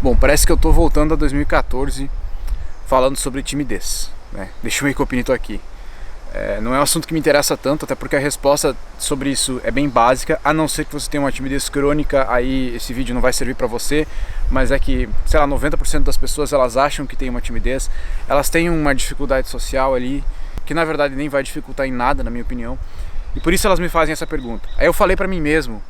Bom, parece que eu tô voltando a 2014 falando sobre timidez, né? Deixa eu ver que eu tô aqui. Não é um assunto que me interessa tanto, até porque a resposta sobre isso é bem básica, a não ser que você tenha uma timidez crônica, aí esse vídeo não vai servir pra você, mas é que, sei lá, 90% das pessoas elas acham que tem uma timidez, elas têm uma dificuldade social ali, que na verdade nem vai dificultar em nada, na minha opinião, e por isso elas me fazem essa pergunta. Aí eu falei pra mim mesmo,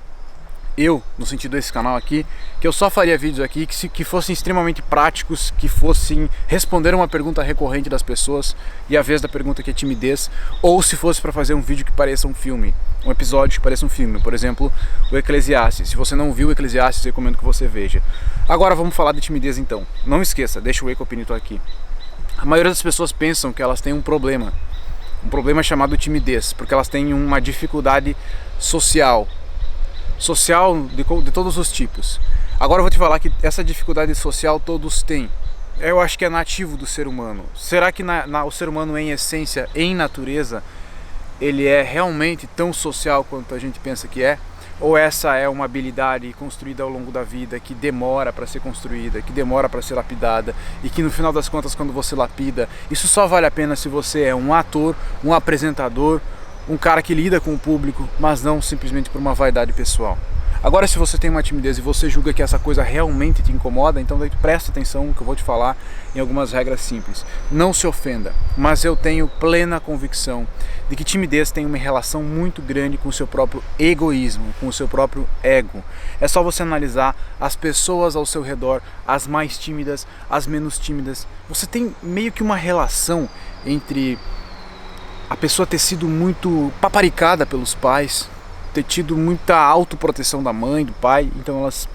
no sentido desse canal aqui, que eu só faria vídeos aqui que fossem extremamente práticos, que fossem responder uma pergunta recorrente das pessoas, e a vez da pergunta que é timidez, ou se fosse para fazer um vídeo que pareça um filme, um episódio que pareça um filme, por exemplo, o Eclesiastes. Se você não viu o Eclesiastes, eu recomendo que você veja. Agora vamos falar de timidez então. Não esqueça, deixa o Wake Up aqui. A maioria das pessoas pensam que elas têm um problema chamado timidez, porque elas têm uma dificuldade social de todos os tipos. Agora eu vou te falar que essa dificuldade social todos têm. Eu acho que é nativo do ser humano. Será que o ser humano em essência, em natureza, ele é realmente tão social quanto a gente pensa que é? Ou essa é uma habilidade construída ao longo da vida, que demora para ser construída, que demora para ser lapidada, e que no final das contas, quando você lapida, isso só vale a pena se você é um ator, um apresentador, um cara que lida com o público, mas não simplesmente por uma vaidade pessoal. Agora, se você tem uma timidez e você julga que essa coisa realmente te incomoda, então daí presta atenção no que eu vou te falar em algumas regras simples. Não se ofenda, mas eu tenho plena convicção de que timidez tem uma relação muito grande com o seu próprio egoísmo, com o seu próprio ego. É só você analisar as pessoas ao seu redor, as mais tímidas, as menos tímidas. Você tem meio que uma relação entre a pessoa ter sido muito paparicada pelos pais, ter tido muita autoproteção da mãe, do pai, então elas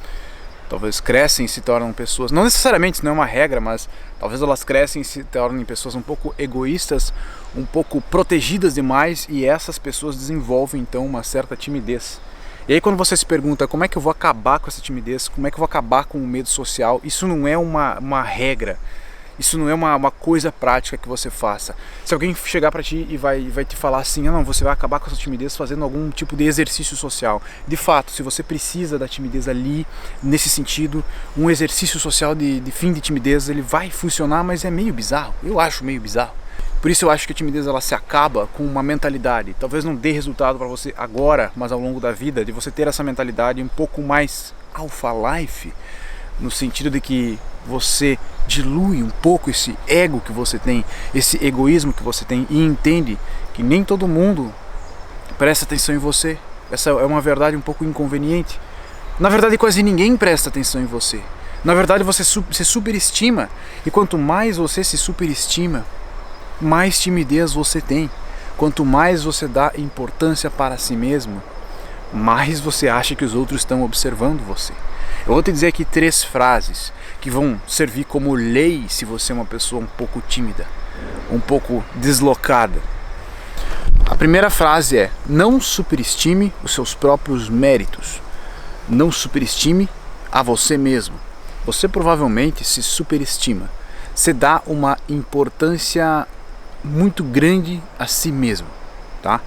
talvez crescem e se tornam pessoas, não necessariamente, isso não é uma regra, mas talvez elas crescem e se tornem pessoas um pouco egoístas, um pouco protegidas demais, e essas pessoas desenvolvem então uma certa timidez. E aí quando você se pergunta como é que eu vou acabar com essa timidez, como é que eu vou acabar com o medo social, isso não é uma regra. Isso não é uma coisa prática que você faça. Se alguém chegar para ti e vai te falar assim, não, você vai acabar com essa timidez fazendo algum tipo de exercício social. De fato, se você precisa da timidez ali, nesse sentido, um exercício social de fim de timidez, ele vai funcionar, mas é meio bizarro. Eu acho meio bizarro. Por isso eu acho que a timidez ela se acaba com uma mentalidade. Talvez não dê resultado para você agora, mas ao longo da vida, de você ter essa mentalidade um pouco mais alpha life, no sentido de que você dilui um pouco esse ego que você tem, esse egoísmo que você tem, e entende que nem todo mundo presta atenção em você. Essa é uma verdade um pouco inconveniente. Na verdade, quase ninguém presta atenção em você. Na verdade, você se superestima, e quanto mais você se superestima, mais timidez você tem. Quanto mais você dá importância para si mesmo, mais você acha que os outros estão observando você. Eu vou te dizer aqui 3 frases que vão servir como lei se você é uma pessoa um pouco tímida, um pouco deslocada. A primeira frase é: não superestime os seus próprios méritos. Não superestime a você mesmo. Você provavelmente se superestima. Você dá uma importância muito grande a si mesmo, tá?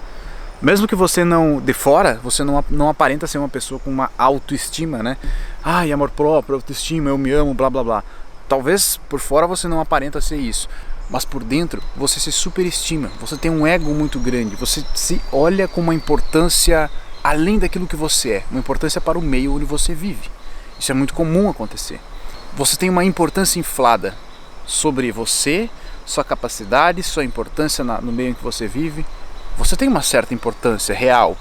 Mesmo que você não, de fora, você não aparenta ser uma pessoa com uma autoestima, né? Ai, amor próprio, autoestima, eu me amo, blá blá blá. Talvez por fora você não aparenta ser isso, mas por dentro você se superestima, você tem um ego muito grande, você se olha com uma importância além daquilo que você é, uma importância para o meio onde você vive. Isso é muito comum acontecer. Você tem uma importância inflada sobre você, sua capacidade, sua importância no meio em que você vive. Você tem uma certa importância real.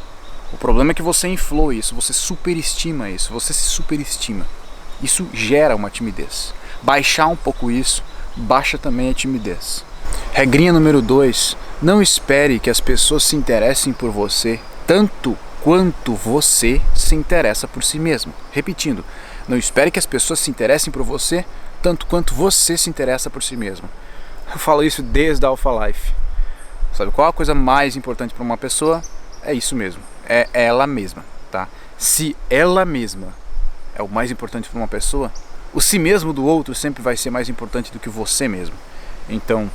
O problema é que você inflou isso, você superestima isso, você se superestima. Isso gera uma timidez. Baixar um pouco isso, baixa também a timidez. Regrinha número 2, não espere que as pessoas se interessem por você tanto quanto você se interessa por si mesmo. Repetindo, não espere que as pessoas se interessem por você tanto quanto você se interessa por si mesmo. Eu falo isso desde a Alpha Life. Sabe qual a coisa mais importante para uma pessoa? É isso mesmo, é ela mesma, tá? Se ela mesma é o mais importante para uma pessoa, o si mesmo do outro sempre vai ser mais importante do que você mesmo. Então,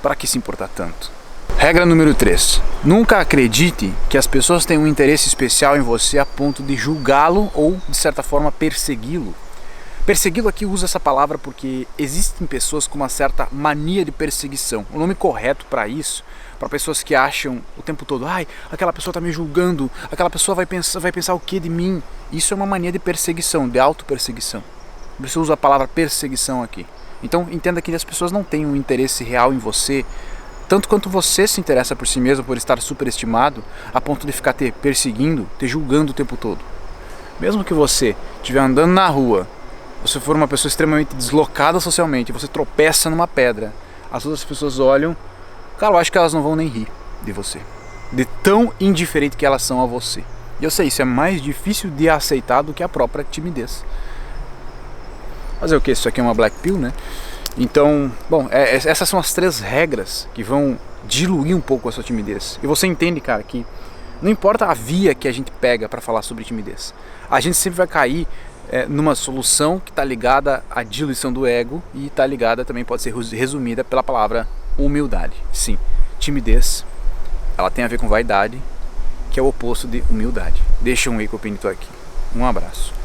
para que se importar tanto? Regra número 3. Nunca acredite que as pessoas têm um interesse especial em você a ponto de julgá-lo ou, de certa forma, persegui-lo. Persegui-lo aqui usa essa palavra porque existem pessoas com uma certa mania de perseguição. O nome correto para isso, para pessoas que acham o tempo todo, ai, aquela pessoa está me julgando, aquela pessoa vai pensar o que de mim? Isso é uma mania de perseguição, de autoperseguição. Por isso eu uso a palavra perseguição aqui. Então entenda que as pessoas não têm um interesse real em você, tanto quanto você se interessa por si mesmo, por estar superestimado, a ponto de ficar te perseguindo, te julgando o tempo todo. Mesmo que você estiver andando na rua, você for uma pessoa extremamente deslocada socialmente, você tropeça numa pedra, as outras pessoas olham, cara, eu acho que elas não vão nem rir de você, de tão indiferente que elas são a você. E eu sei, isso é mais difícil de aceitar do que a própria timidez. Fazer o que? Isso aqui é uma Black Pill, né? Então, bom, essas são as 3 regras que vão diluir um pouco a sua timidez. E você entende, cara, que não importa a via que a gente pega para falar sobre timidez, a gente sempre vai cair numa solução que está ligada à diluição do ego e está ligada também, pode ser resumida pela palavra humildade. Sim, timidez, ela tem a ver com vaidade, que é o oposto de humildade. Deixa um Wake Up Pinto aqui. Um abraço.